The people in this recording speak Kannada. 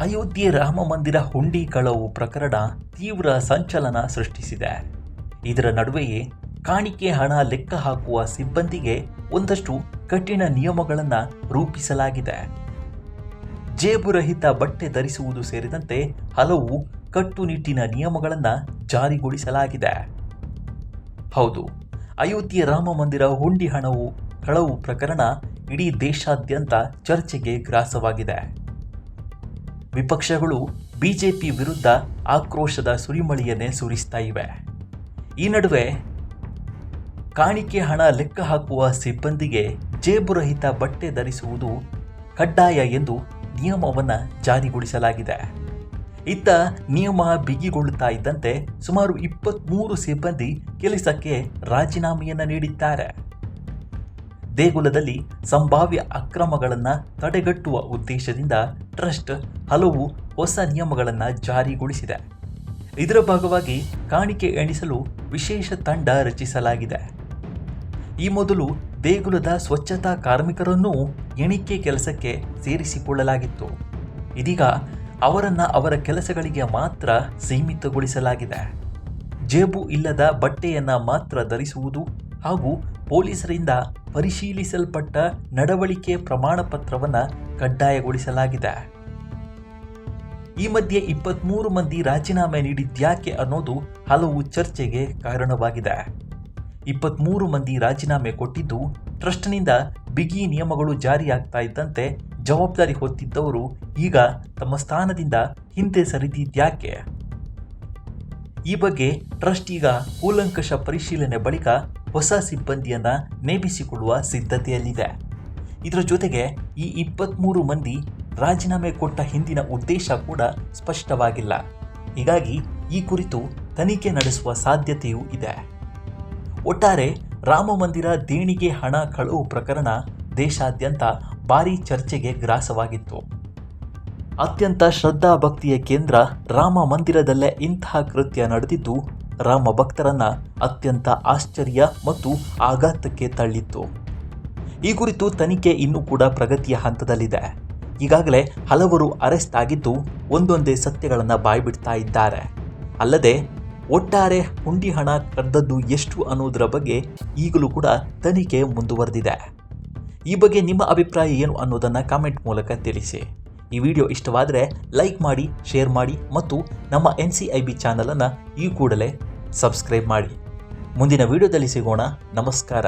ಅಯೋಧ್ಯೆ ರಾಮ ಮಂದಿರ ಹುಂಡಿ ಕಳವು ಪ್ರಕರಣ ತೀವ್ರ ಸಂಚಲನ ಸೃಷ್ಟಿಸಿದೆ. ಇದರ ನಡುವೆಯೇ ಕಾಣಿಕೆ ಹಣ ಲೆಕ್ಕ ಹಾಕುವ ಸಿಬ್ಬಂದಿಗೆ ಒಂದಷ್ಟು ಕಠಿಣ ನಿಯಮಗಳನ್ನು ರೂಪಿಸಲಾಗಿದೆ. ಜೇಬುರಹಿತ ಬಟ್ಟೆ ಧರಿಸುವುದು ಸೇರಿದಂತೆ ಹಲವು ಕಟ್ಟುನಿಟ್ಟಿನ ನಿಯಮಗಳನ್ನು ಜಾರಿಗೊಳಿಸಲಾಗಿದೆ. ಹೌದು, ಅಯೋಧ್ಯೆ ರಾಮ ಮಂದಿರ ಹುಂಡಿ ಹಣವು ಕಳವು ಪ್ರಕರಣ ಇಡೀ ದೇಶಾದ್ಯಂತ ಚರ್ಚೆಗೆ ಗ್ರಾಸವಾಗಿದೆ. ವಿಪಕ್ಷಗಳು ಬಿಜೆಪಿ ವಿರುದ್ಧ ಆಕ್ರೋಶದ ಸುರಿಮಳೆಯನ್ನೇ ಸುರಿಸ್ತಾ ಇವೆ. ಈ ನಡುವೆ ಕಾಣಿಕೆ ಹಣ ಲೆಕ್ಕ ಹಾಕುವ ಸಿಬ್ಬಂದಿಗೆ ಜೇಬುರಹಿತ ಬಟ್ಟೆ ಧರಿಸುವುದು ಕಡ್ಡಾಯ ಎಂದು ನಿಯಮವನ್ನು ಜಾರಿಗೊಳಿಸಲಾಗಿದೆ. ಇತ್ತ ನಿಯಮ ಬಿಗಿಗೊಳ್ಳುತ್ತಾ ಇದ್ದಂತೆ ಸುಮಾರು 23 ಸಿಬ್ಬಂದಿ ಕೆಲಸಕ್ಕೆ ರಾಜೀನಾಮೆಯನ್ನು ನೀಡಿದ್ದಾರೆ. ದೇಗುಲದಲ್ಲಿ ಸಂಭಾವ್ಯ ಅಕ್ರಮಗಳನ್ನು ತಡೆಗಟ್ಟುವ ಉದ್ದೇಶದಿಂದ ಟ್ರಸ್ಟ್ ಹಲವು ಹೊಸ ನಿಯಮಗಳನ್ನು ಜಾರಿಗೊಳಿಸಿದೆ. ಇದರ ಭಾಗವಾಗಿ ಕಾಣಿಕೆ ಎಣಿಸಲು ವಿಶೇಷ ತಂಡ ರಚಿಸಲಾಗಿದೆ. ಈ ಮೊದಲು ದೇಗುಲದ ಸ್ವಚ್ಛತಾ ಕಾರ್ಮಿಕರನ್ನೂ ಎಣಿಕೆ ಕೆಲಸಕ್ಕೆ ಸೇರಿಸಿಕೊಳ್ಳಲಾಗಿತ್ತು. ಇದೀಗ ಅವರನ್ನು ಅವರ ಕೆಲಸಗಳಿಗೆ ಮಾತ್ರ ಸೀಮಿತಗೊಳಿಸಲಾಗಿದೆ. ಜೇಬು ಇಲ್ಲದ ಬಟ್ಟೆಯನ್ನು ಮಾತ್ರ ಧರಿಸುವುದು ಹಾಗೂ ಪೊಲೀಸರಿಂದ ಪರಿಶೀಲಿಸಲ್ಪಟ್ಟ ನಡವಳಿಕೆ ಪ್ರಮಾಣ ಪತ್ರವನ್ನು ಕಡ್ಡಾಯಗೊಳಿಸಲಾಗಿದೆ. ಈ ಮಧ್ಯೆ 23 ಮಂದಿ ರಾಜೀನಾಮೆ ನೀಡಿದ್ಯಾಕೆ ಅನ್ನೋದು ಹಲವು ಚರ್ಚೆಗೆ ಕಾರಣವಾಗಿದೆ. 23 ಮಂದಿ ರಾಜೀನಾಮೆ ಕೊಟ್ಟಿದ್ದು ಟ್ರಸ್ಟ್ನಿಂದ ಬಿಗಿ ನಿಯಮಗಳು ಜಾರಿಯಾಗ್ತಾ ಇದ್ದಂತೆ ಜವಾಬ್ದಾರಿ ಹೊತ್ತಿದ್ದವರು ಈಗ ತಮ್ಮ ಸ್ಥಾನದಿಂದ ಹಿಂದೆ ಸರಿದಿದ್ಯಾಕೆ? ಈ ಬಗ್ಗೆ ಟ್ರಸ್ಟ್ ಈಗ ಕೂಲಂಕಷ ಪರಿಶೀಲನೆ ಬಳಿಕ ಹೊಸ ಸಿಬ್ಬಂದಿಯನ್ನು ನೇಮಿಸಿಕೊಳ್ಳುವ ಸಿದ್ಧತೆಯಲ್ಲಿದೆ. ಇದರ ಜೊತೆಗೆ ಈ 23 ಮಂದಿ ರಾಜೀನಾಮೆ ಕೊಟ್ಟ ಹಿಂದಿನ ಉದ್ದೇಶ ಕೂಡ ಸ್ಪಷ್ಟವಾಗಿಲ್ಲ. ಹೀಗಾಗಿ ಈ ಕುರಿತು ತನಿಖೆ ನಡೆಸುವ ಸಾಧ್ಯತೆಯೂ ಇದೆ. ಒಟ್ಟಾರೆ ರಾಮ ಮಂದಿರ ದೇಣಿಗೆ ಹಣ ಕಳವು ಪ್ರಕರಣ ದೇಶಾದ್ಯಂತ ಭಾರೀ ಚರ್ಚೆಗೆ ಗ್ರಾಸವಾಗಿತ್ತು. ಅತ್ಯಂತ ಶ್ರದ್ಧಾ ಭಕ್ತಿಯ ಕೇಂದ್ರ ರಾಮ ಮಂದಿರದಲ್ಲೇ ಇಂತಹ ಕೃತ್ಯ ನಡೆದಿದ್ದು ರಾಮ ಭಕ್ತರನ್ನ ಅತ್ಯಂತ ಆಶ್ಚರ್ಯ ಮತ್ತು ಆಘಾತಕ್ಕೆ ತಳ್ಳಿತ್ತು. ಈ ಕುರಿತು ತನಿಖೆ ಇನ್ನೂ ಕೂಡ ಪ್ರಗತಿಯ ಹಂತದಲ್ಲಿದೆ. ಈಗಾಗಲೇ ಹಲವರು ಅರೆಸ್ಟ್ ಆಗಿದ್ದು ಒಂದೊಂದೇ ಸತ್ಯಗಳನ್ನು ಬಾಯ್ಬಿಡ್ತಾ ಇದ್ದಾರೆ. ಅಲ್ಲದೆ ಒಟ್ಟಾರೆ ಹುಂಡಿ ಹಣ ಕದ್ದದ್ದು ಎಷ್ಟು ಅನ್ನೋದರ ಬಗ್ಗೆ ಈಗಲೂ ಕೂಡ ತನಿಖೆ ಮುಂದುವರೆದಿದೆ. ಈ ಬಗ್ಗೆ ನಿಮ್ಮ ಅಭಿಪ್ರಾಯ ಏನು ಅನ್ನೋದನ್ನು ಕಾಮೆಂಟ್ ಮೂಲಕ ತಿಳಿಸಿ. ಈ ವಿಡಿಯೋ ಇಷ್ಟವಾದರೆ ಲೈಕ್ ಮಾಡಿ, ಶೇರ್ ಮಾಡಿ ಮತ್ತು ನಮ್ಮ NCIB ಚಾನಲನ್ನು ಈ ಕೂಡಲೇ ಸಬ್ಸ್ಕ್ರೈಬ್ ಮಾಡಿ. ಮುಂದಿನ ವಿಡಿಯೋದಲ್ಲಿ ಸಿಗೋಣ. ನಮಸ್ಕಾರ.